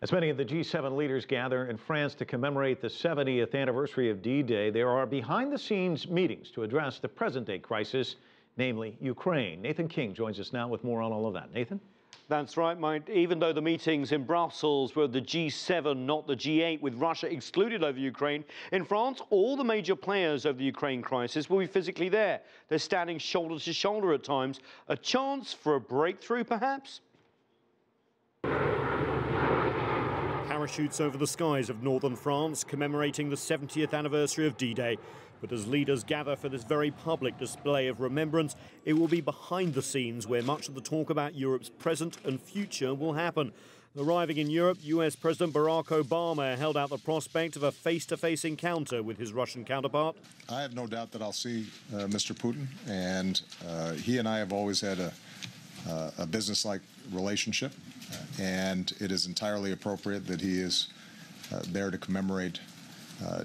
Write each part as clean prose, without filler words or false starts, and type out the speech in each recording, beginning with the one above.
As many of the G7 leaders gather in France to commemorate the 70th anniversary of D-Day, there are behind-the-scenes meetings to address the present-day crisis, namely Ukraine. Nathan King joins us now with more on all of that. Nathan? That's right, Mike. Even though the meetings in Brussels were the G7, not the G8, with Russia excluded over Ukraine, in France, all the major players of the Ukraine crisis will be physically there. They're standing shoulder to shoulder at times. A chance for a breakthrough, perhaps? Parachutes over the skies of northern France, commemorating the 70th anniversary of D-Day. But as leaders gather for this very public display of remembrance, it will be behind the scenes where much of the talk about Europe's present and future will happen. Arriving in Europe, US President Barack Obama held out the prospect of a face-to-face encounter with his Russian counterpart. I have no doubt that I'll see Mr. Putin, and he and I have always had a business-like relationship, and it is entirely appropriate that he is there to commemorate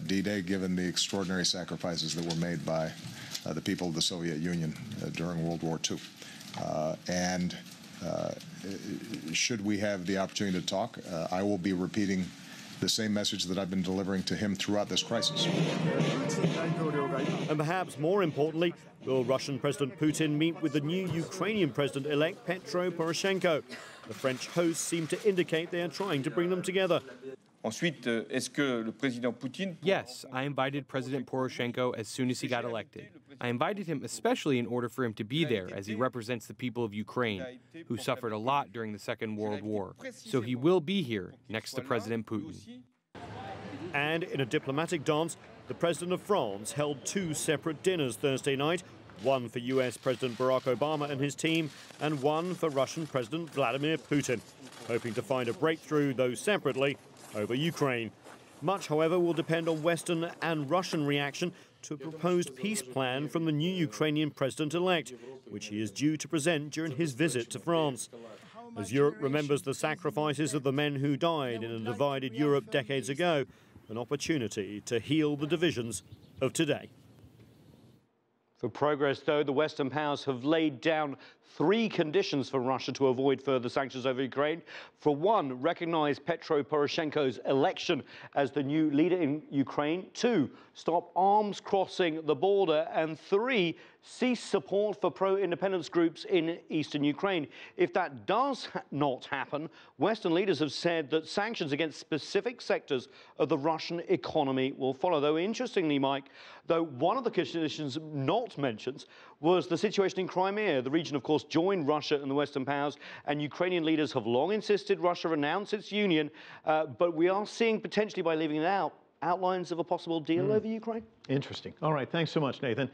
D-Day, given the extraordinary sacrifices that were made by the people of the Soviet Union during World War II. Should we have the opportunity to talk, I will be repeating the same message that I've been delivering to him throughout this crisis. And perhaps more importantly, will Russian President Putin meet with the new Ukrainian President-elect Petro Poroshenko? The French hosts seem to indicate they are trying to bring them together. Yes, I invited President Poroshenko as soon as he got elected. I invited him especially in order for him to be there, as he represents the people of Ukraine, who suffered a lot during the Second World War. So he will be here next to President Putin. And in a diplomatic dance, the President of France held two separate dinners Thursday night, one for US President Barack Obama and his team, and one for Russian President Vladimir Putin, hoping to find a breakthrough, though separately, over Ukraine. Much, however, will depend on Western and Russian reaction to a proposed peace plan from the new Ukrainian president-elect, which he is due to present during his visit to France. As Europe remembers the sacrifices of the men who died in a divided Europe decades ago, an opportunity to heal the divisions of today. For progress, though, the Western powers have laid down three conditions for Russia to avoid further sanctions over Ukraine. For one, recognize Petro Poroshenko's election as the new leader in Ukraine. Two, stop arms crossing the border. And three, cease support for pro-independence groups in eastern Ukraine. If that does not happen, Western leaders have said that sanctions against specific sectors of the Russian economy will follow. Though interestingly, Mike, one of the conditions not mentioned was the situation in Crimea. The region, of course, joined Russia and the Western powers, and Ukrainian leaders have long insisted Russia renounce its union. But we are seeing, potentially by leaving it out, outlines of a possible deal over Ukraine. Interesting. All right, thanks so much, Nathan.